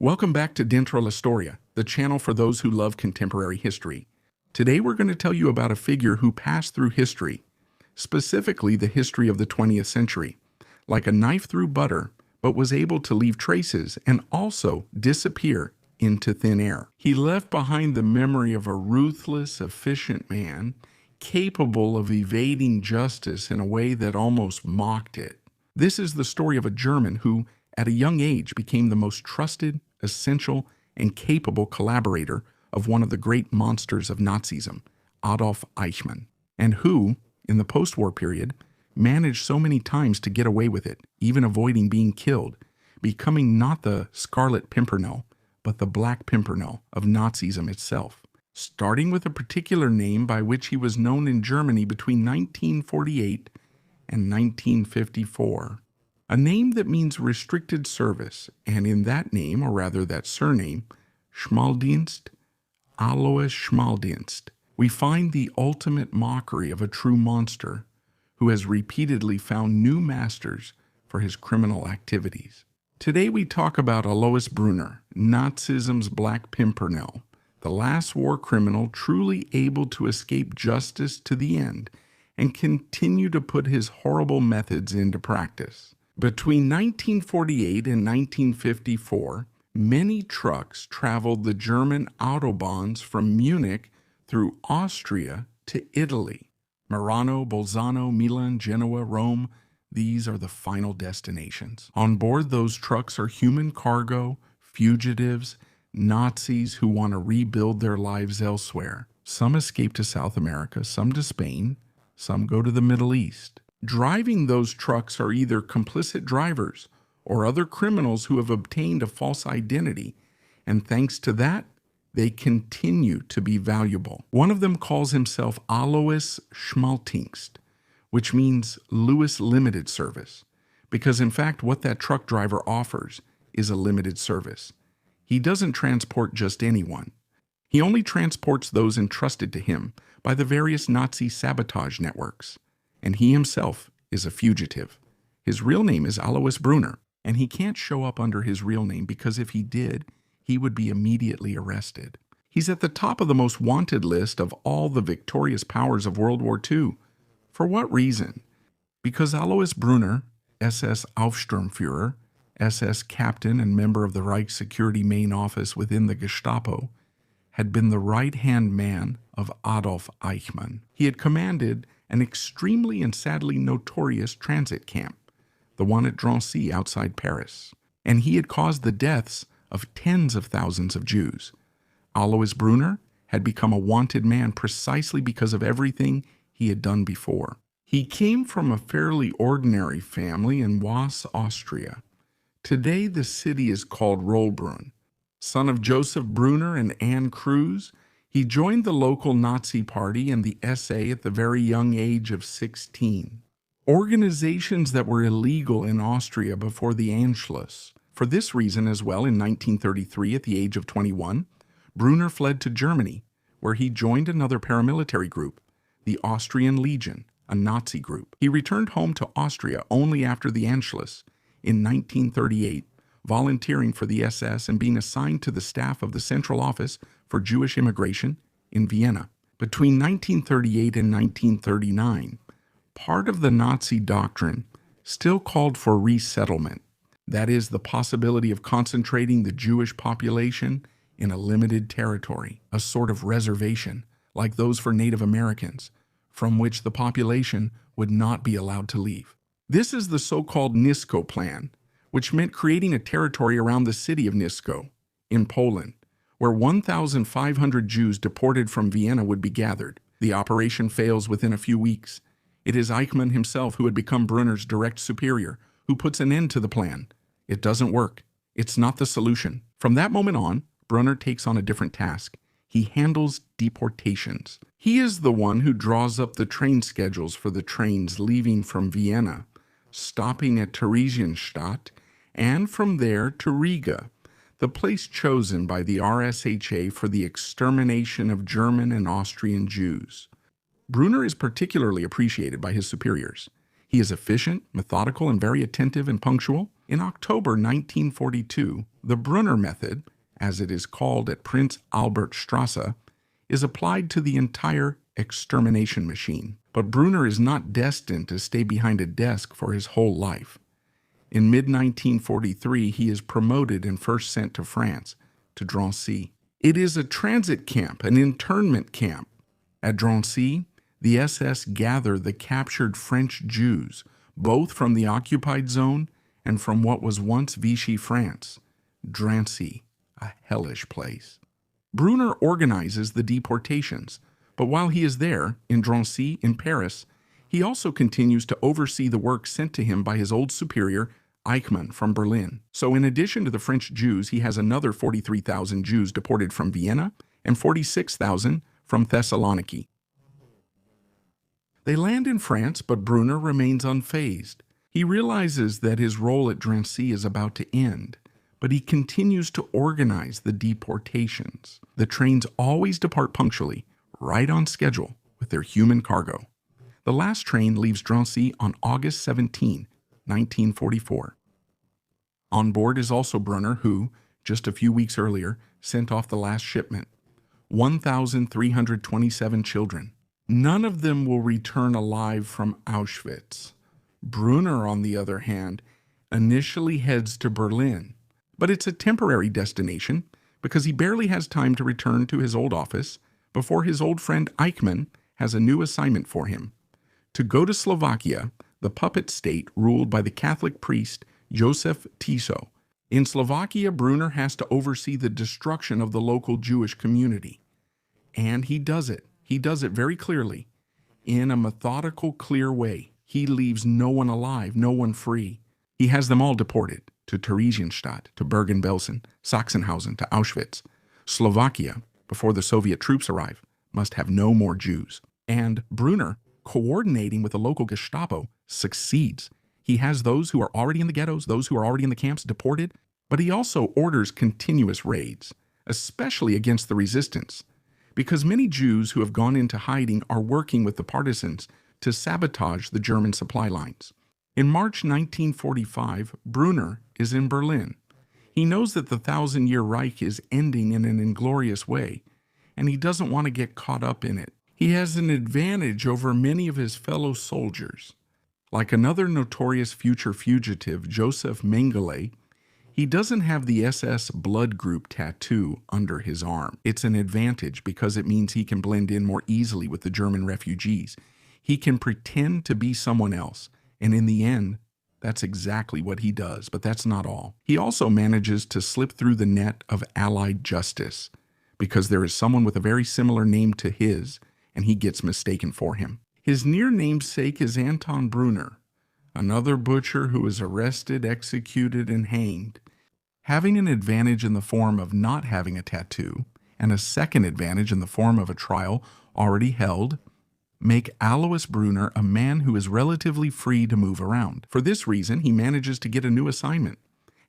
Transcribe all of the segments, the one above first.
Welcome back to Dentro la Storia, the channel for those who love contemporary history. Today we're going to tell you about a figure who passed through history, specifically the history of the 20th century, like a knife through butter, but was able to leave traces and also disappear into thin air. He left behind the memory of a ruthless, efficient man, capable of evading justice in a way that almost mocked it. This is the story of a German who, at a young age, became the most trusted, essential, and capable collaborator of one of the great monsters of Nazism, Adolf Eichmann, and who, in the post-war period, managed so many times to get away with it, even avoiding being killed, becoming not the Scarlet Pimpernel, but the Black Pimpernel of Nazism itself, starting with a particular name by which he was known in Germany between 1948 and 1954. A name that means restricted service, and in that name, or rather that surname, Schmaldienst, Alois Schmaldienst, we find the ultimate mockery of a true monster who has repeatedly found new masters for his criminal activities. Today we talk about Alois Brunner, Nazism's Black Pimpernel, the last war criminal truly able to escape justice to the end and continue to put his horrible methods into practice. Between 1948 and 1954, many trucks traveled the German autobahns from Munich through Austria to Italy. Merano, Bolzano, Milan, Genoa, Rome, these are the final destinations. On board those trucks are human cargo, fugitives, Nazis who want to rebuild their lives elsewhere. Some escape to South America, some to Spain, some go to the Middle East. Driving those trucks are either complicit drivers or other criminals who have obtained a false identity, and thanks to that, they continue to be valuable. One of them calls himself Alois Schmaldienst, which means Louis Limited Service, because in fact what that truck driver offers is a limited service. He doesn't transport just anyone. He only transports those entrusted to him by the various Nazi sabotage networks. And he himself is a fugitive. His real name is Alois Brunner, and he can't show up under his real name because if he did, he would be immediately arrested. He's at the top of the most wanted list of all the victorious powers of World War II. For what reason? Because Alois Brunner, SS Aufsturmführer, SS captain and member of the Reich Security Main Office within the Gestapo, had been the right-hand man of Adolf Eichmann. He had commanded an extremely and sadly notorious transit camp, the one at Drancy outside Paris, and he had caused the deaths of tens of thousands of Jews. Alois Brunner had become a wanted man precisely because of everything he had done before. He came from a fairly ordinary family in Was, Austria. Today the city is called Rollbrunn. Son of Joseph Brunner and Anne Cruz, he joined the local Nazi party and the SA at the very young age of 16. Organizations that were illegal in Austria before the Anschluss. For this reason as well, in 1933, at the age of 21, Brunner fled to Germany, where he joined another paramilitary group, the Austrian Legion, a Nazi group. He returned home to Austria only after the Anschluss in 1938, volunteering for the SS and being assigned to the staff of the Central Office for Jewish Immigration in Vienna. Between 1938 and 1939, part of the Nazi doctrine still called for resettlement, that is, the possibility of concentrating the Jewish population in a limited territory, a sort of reservation, like those for Native Americans, from which the population would not be allowed to leave. This is the so-called Nisko Plan, which meant creating a territory around the city of Nisko, in Poland, where 1,500 Jews deported from Vienna would be gathered. The operation fails within a few weeks. It is Eichmann himself who had become Brunner's direct superior, who puts an end to the plan. It doesn't work. It's not the solution. From that moment on, Brunner takes on a different task. He handles deportations. He is the one who draws up the train schedules for the trains leaving from Vienna, stopping at Theresienstadt, and from there to Riga, the place chosen by the RSHA for the extermination of German and Austrian Jews. Brunner is particularly appreciated by his superiors. He is efficient, methodical, and very attentive and punctual. In October 1942, the Brunner method, as it is called at Prince Albertstrasse, is applied to the entire extermination machine. But Brunner is not destined to stay behind a desk for his whole life. In mid-1943, he is promoted and first sent to France, to Drancy. It is a transit camp, an internment camp. At Drancy, the SS gather the captured French Jews, both from the occupied zone and from what was once Vichy France. Drancy, a hellish place. Brunner organizes the deportations, but while he is there, in Drancy, in Paris, he also continues to oversee the work sent to him by his old superior, Eichmann, from Berlin. So in addition to the French Jews, he has another 43,000 Jews deported from Vienna and 46,000 from Thessaloniki. They land in France, but Brunner remains unfazed. He realizes that his role at Drancy is about to end, but he continues to organize the deportations. The trains always depart punctually, right on schedule, with their human cargo. The last train leaves Drancy on August 17, 1944. On board is also Brunner, who, just a few weeks earlier, sent off the last shipment. 1,327 children. None of them will return alive from Auschwitz. Brunner, on the other hand, initially heads to Berlin, but it's a temporary destination because he barely has time to return to his old office before his old friend Eichmann has a new assignment for him: to go to Slovakia, the puppet state ruled by the Catholic priest Josef Tiso. In Slovakia, Brunner has to oversee the destruction of the local Jewish community. And he does it. He does it very clearly. In a methodical, clear way. He leaves no one alive, no one free. He has them all deported to Theresienstadt, to Bergen-Belsen, Sachsenhausen, to Auschwitz. Slovakia, before the Soviet troops arrive, must have no more Jews. And Brunner, coordinating with the local Gestapo, succeeds. He has those who are already in the ghettos, those who are already in the camps deported, but he also orders continuous raids, especially against the resistance, because many Jews who have gone into hiding are working with the partisans to sabotage the German supply lines. In March 1945, Brunner is in Berlin. He knows that the 1,000-year Reich is ending in an inglorious way, and he doesn't want to get caught up in it. He has an advantage over many of his fellow soldiers. Like another notorious future fugitive, Joseph Mengele, he doesn't have the SS blood group tattoo under his arm. It's an advantage because it means he can blend in more easily with the German refugees. He can pretend to be someone else, and in the end, that's exactly what he does, but that's not all. He also manages to slip through the net of Allied justice, because there is someone with a very similar name to his, and he gets mistaken for him. His near namesake is Anton Brunner, another butcher who is arrested, executed, and hanged. Having an advantage in the form of not having a tattoo, and a second advantage in the form of a trial already held, make Alois Brunner a man who is relatively free to move around. For this reason, he manages to get a new assignment,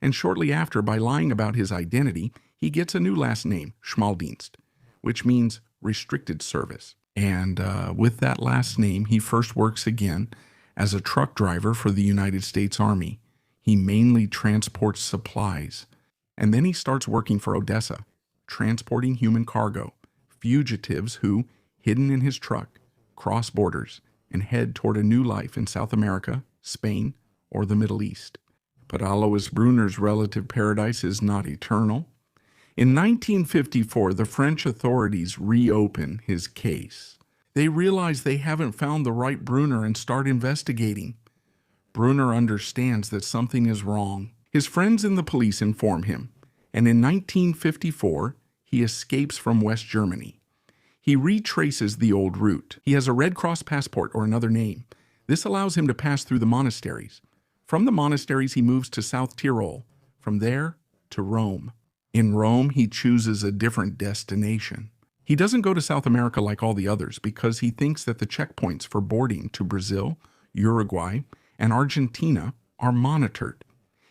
and shortly after, by lying about his identity, he gets a new last name, Schmaldienst, which means restricted service. And with that last name, he first works again as a truck driver for the United States Army. He mainly transports supplies. And then he starts working for Odessa, transporting human cargo, fugitives who, hidden in his truck, cross borders and head toward a new life in South America, Spain, or the Middle East. But Alois Brunner's relative paradise is not eternal. In 1954, the French authorities reopen his case. They realize they haven't found the right Brunner and start investigating. Brunner understands that something is wrong. His friends in the police inform him, and in 1954, he escapes from West Germany. He retraces the old route. He has a Red Cross passport or another name. This allows him to pass through the monasteries. From the monasteries, he moves to South Tyrol. From there, to Rome. In Rome, he chooses a different destination. He doesn't go to South America like all the others because he thinks that the checkpoints for boarding to Brazil, Uruguay, and Argentina are monitored.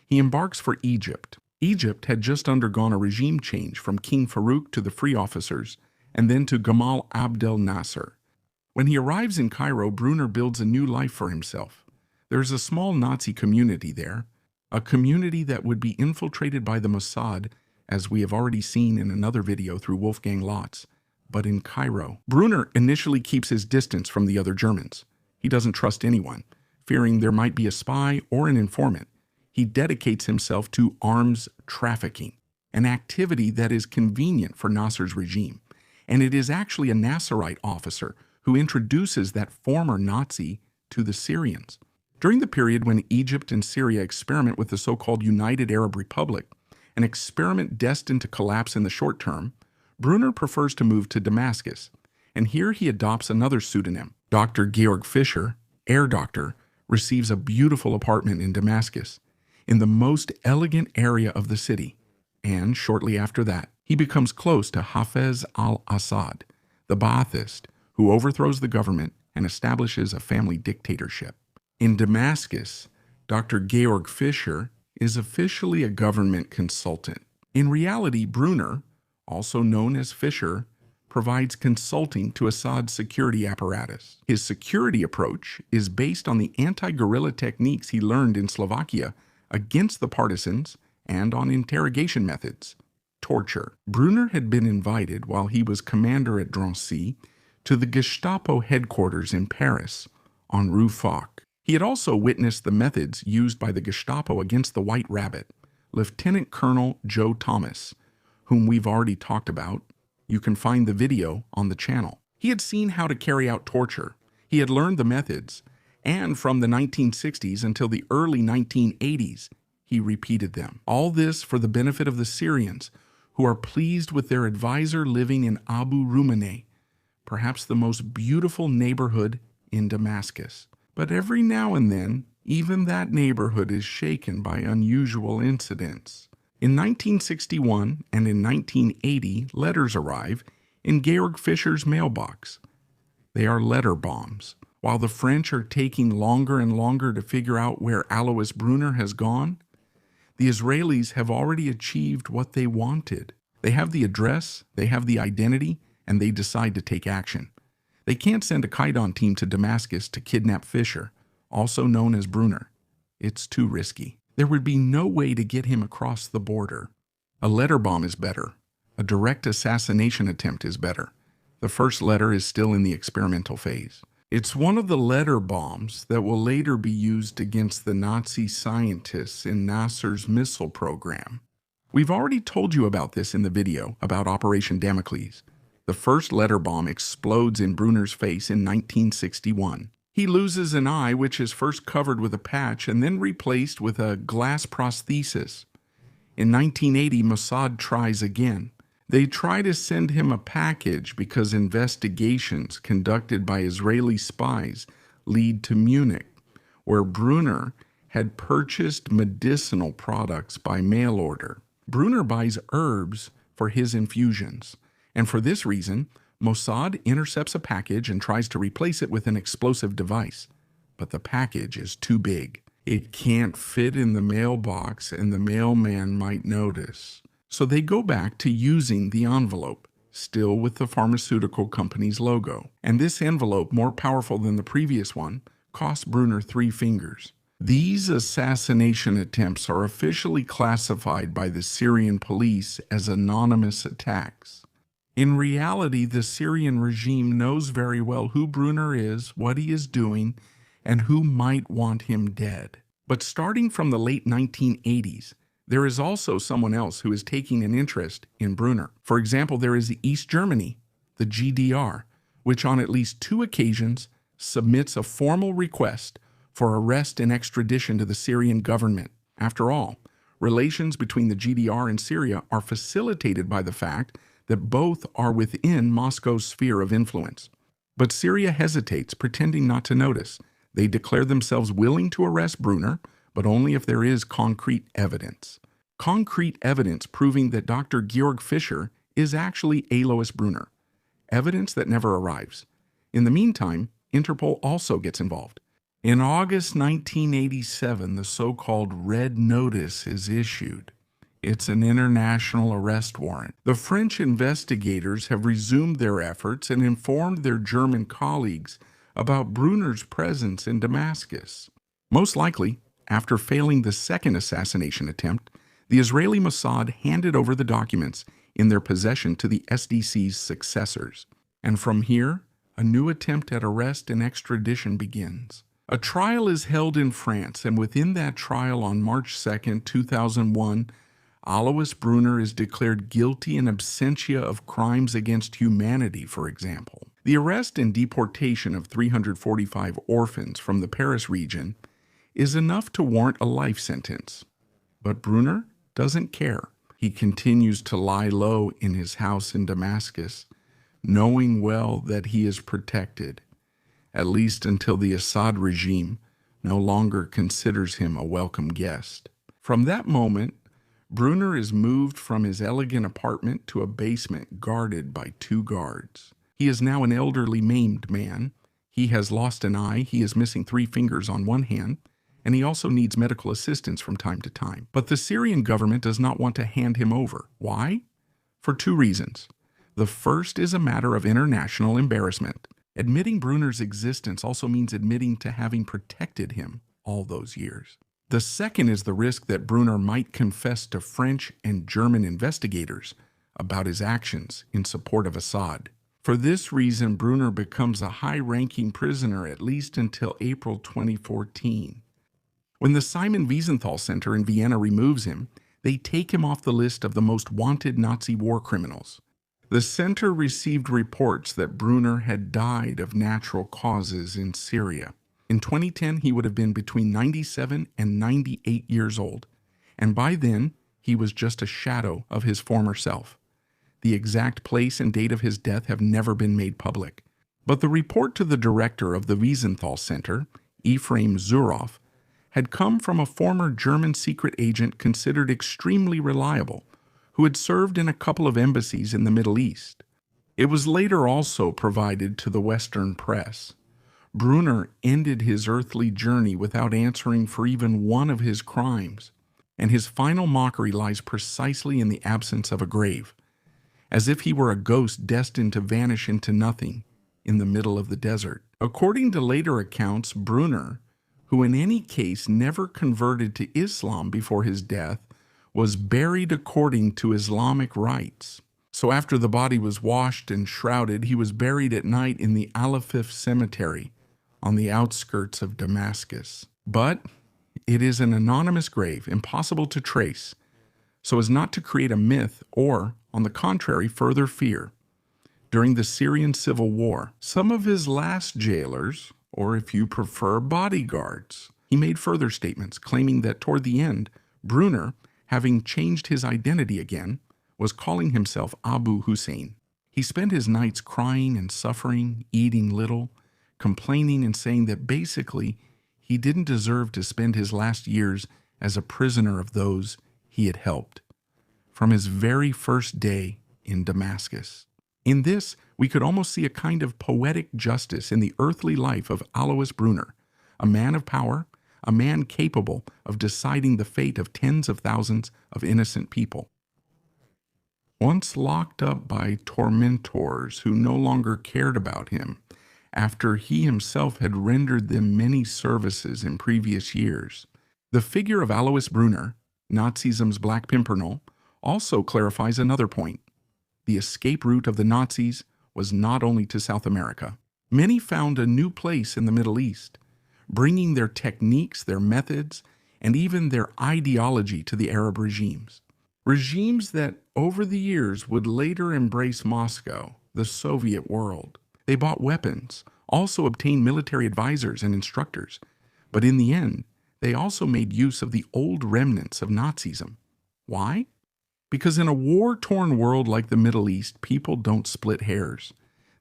He embarks for Egypt. Egypt had just undergone a regime change from King Farouk to the free officers, and then to Gamal Abdel Nasser. When he arrives in Cairo, Brunner builds a new life for himself. There is a small Nazi community there, a community that would be infiltrated by the Mossad, as we have already seen in another video through Wolfgang Lotz, but in Cairo. Brunner initially keeps his distance from the other Germans. He doesn't trust anyone, fearing there might be a spy or an informant. He dedicates himself to arms trafficking, an activity that is convenient for Nasser's regime. And it is actually a Nasserite officer who introduces that former Nazi to the Syrians. During the period when Egypt and Syria experiment with the so-called United Arab Republic, an experiment destined to collapse in the short term, Brunner prefers to move to Damascus, and here he adopts another pseudonym. Dr. Georg Fischer, air doctor, receives a beautiful apartment in Damascus, in the most elegant area of the city, and shortly after that, he becomes close to Hafez al-Assad, the Ba'athist, who overthrows the government and establishes a family dictatorship. In Damascus, Dr. Georg Fischer is officially a government consultant. In reality, Brunner, also known as Fischer, provides consulting to Assad's security apparatus. His security approach is based on the anti-guerrilla techniques he learned in Slovakia against the partisans and on interrogation methods. Torture. Brunner had been invited while he was commander at Drancy to the Gestapo headquarters in Paris on Rue Foch. He had also witnessed the methods used by the Gestapo against the White Rabbit, Lieutenant Colonel Joe Thomas, whom we've already talked about. You can find the video on the channel. He had seen how to carry out torture. He had learned the methods, and from the 1960s until the early 1980s, he repeated them. All this for the benefit of the Syrians, who are pleased with their advisor living in Abu Rumane, perhaps the most beautiful neighborhood in Damascus. But every now and then, even that neighborhood is shaken by unusual incidents. In 1961 and in 1980, letters arrive in Georg Fischer's mailbox. They are letter bombs. While the French are taking longer and longer to figure out where Alois Brunner has gone, the Israelis have already achieved what they wanted. They have the address, they have the identity, and they decide to take action. They can't send a Kaidan team to Damascus to kidnap Fischer, also known as Brunner. It's too risky. There would be no way to get him across the border. A letter bomb is better. A direct assassination attempt is better. The first letter is still in the experimental phase. It's one of the letter bombs that will later be used against the Nazi scientists in Nasser's missile program. We've already told you about this in the video about Operation Damocles. The first letter bomb explodes in Brunner's face in 1961. He loses an eye, which is first covered with a patch and then replaced with a glass prosthesis. In 1980, Mossad tries again. They try to send him a package because investigations conducted by Israeli spies lead to Munich, where Brunner had purchased medicinal products by mail order. Brunner buys herbs for his infusions, and for this reason, Mossad intercepts a package and tries to replace it with an explosive device. But the package is too big. It can't fit in the mailbox, and the mailman might notice. So they go back to using the envelope, still with the pharmaceutical company's logo. And this envelope, more powerful than the previous one, cost Brunner 3 fingers. These assassination attempts are officially classified by the Syrian police as anonymous attacks. In reality, the Syrian regime knows very well who Brunner is, what he is doing, and who might want him dead. But starting from the late 1980s, there is also someone else who is taking an interest in Brunner. For example, there is East Germany, the GDR, which on at least 2 occasions submits a formal request for arrest and extradition to the Syrian government. After all, relations between the GDR and Syria are facilitated by the fact that both are within Moscow's sphere of influence. But Syria hesitates, pretending not to notice. They declare themselves willing to arrest Brunner, but only if there is concrete evidence. Concrete evidence proving that Dr. Georg Fischer is actually Alois Brunner. Evidence that never arrives. In the meantime, Interpol also gets involved. In August 1987, the so-called Red Notice is issued. It's an international arrest warrant. The French investigators have resumed their efforts and informed their German colleagues about Brunner's presence in Damascus. Most likely, After failing the second assassination attempt, the Israeli Mossad handed over the documents in their possession to the SDC's successors. And from here, a new attempt at arrest and extradition begins. A trial is held in France, and within that trial on March 2, 2001, Alois Brunner is declared guilty in absentia of crimes against humanity, for example. The arrest and deportation of 345 orphans from the Paris region is enough to warrant a life sentence. But Brunner doesn't care. He continues to lie low in his house in Damascus, knowing well that he is protected, at least until the Assad regime no longer considers him a welcome guest. From that moment, Brunner is moved from his elegant apartment to a basement guarded by 2 guards. He is now an elderly maimed man. He has lost an eye, he is missing 3 fingers on one hand, and he also needs medical assistance from time to time. But the Syrian government does not want to hand him over. Why? For 2 reasons. The first is a matter of international embarrassment. Admitting Brunner's existence also means admitting to having protected him all those years. The second is the risk that Brunner might confess to French and German investigators about his actions in support of Assad. For this reason, Brunner becomes a high-ranking prisoner at least until April 2014. When the Simon Wiesenthal Center in Vienna removes him, they take him off the list of the most wanted Nazi war criminals. The center received reports that Brunner had died of natural causes in Syria. In 2010, he would have been between 97 and 98 years old, and by then, he was just a shadow of his former self. The exact place and date of his death have never been made public. But the report to the director of the Wiesenthal Center, Ephraim Zuroff, had come from a former German secret agent considered extremely reliable, who had served in a couple of embassies in the Middle East. It was later also provided to the Western press. Brunner ended his earthly journey without answering for even one of his crimes, and his final mockery lies precisely in the absence of a grave, as if he were a ghost destined to vanish into nothing in the middle of the desert. According to later accounts, Brunner, who in any case never converted to Islam before his death, was buried according to Islamic rites. So after the body was washed and shrouded, he was buried at night in the Al-Afif cemetery on the outskirts of Damascus. But it is an anonymous grave, impossible to trace, so as not to create a myth or, on the contrary, further fear. During the Syrian civil war, some of his last jailers, or if you prefer, bodyguards, he made further statements claiming that toward the end, Brunner, having changed his identity again, was calling himself Abu Hussein. He spent his nights crying and suffering, eating little, complaining and saying that basically he didn't deserve to spend his last years as a prisoner of those he had helped. From his very first day in Damascus. In this, we could almost see a kind of poetic justice in the earthly life of Alois Brunner, a man of power, a man capable of deciding the fate of tens of thousands of innocent people. Once locked up by tormentors who no longer cared about him, after he himself had rendered them many services in previous years. The figure of Alois Brunner, Nazism's Black Pimpernel, also clarifies another point. The escape route of the Nazis was not only to South America. Many found a new place in the Middle East, bringing their techniques, their methods, and even their ideology to the Arab regimes. Regimes that, over the years, would later embrace Moscow, the Soviet world. They bought weapons, also obtained military advisors and instructors, but in the end, they also made use of the old remnants of Nazism. Why? Because in a war-torn world like the Middle East, people don't split hairs.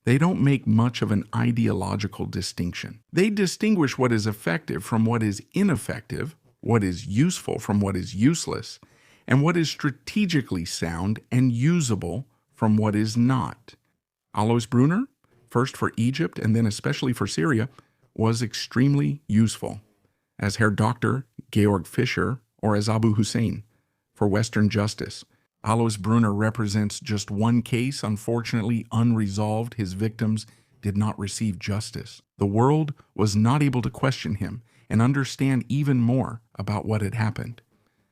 They don't make much of an ideological distinction. They distinguish what is effective from what is ineffective, what is useful from what is useless, and what is strategically sound and usable from what is not. Alois Brunner, first for Egypt and then especially for Syria, was extremely useful, as Herr Dr. Georg Fischer or as Abu Hussein for Western justice. Alois Brunner represents just one case, unfortunately unresolved. His victims did not receive justice. The world was not able to question him and understand even more about what had happened.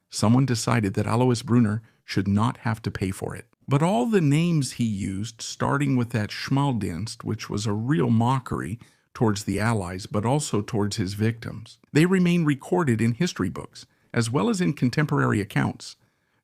Someone decided that Alois Brunner should not have to pay for it. But all the names he used, starting with that Schmaldienst, which was a real mockery towards the Allies, but also towards his victims, they remain recorded in history books, as well as in contemporary accounts.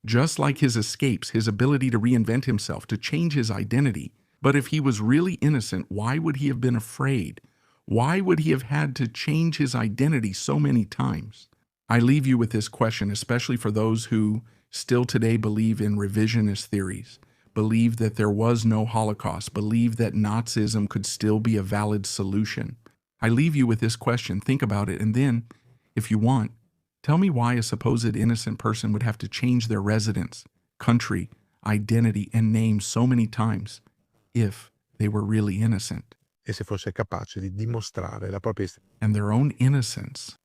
Just like his escapes, his ability to reinvent himself, to change his identity. But if he was really innocent, why would he have been afraid? Why would he have had to change his identity so many times? I leave you with this question, especially for those who still today believe in revisionist theories, believe that there was no Holocaust, believe that Nazism could still be a valid solution. I leave you with this question. Think about it, and then, if you want, tell me why a supposed innocent person would have to change their residence, country, identity, and name so many times if they were really innocent. E se fosse capace di dimostrare la propria And their own innocence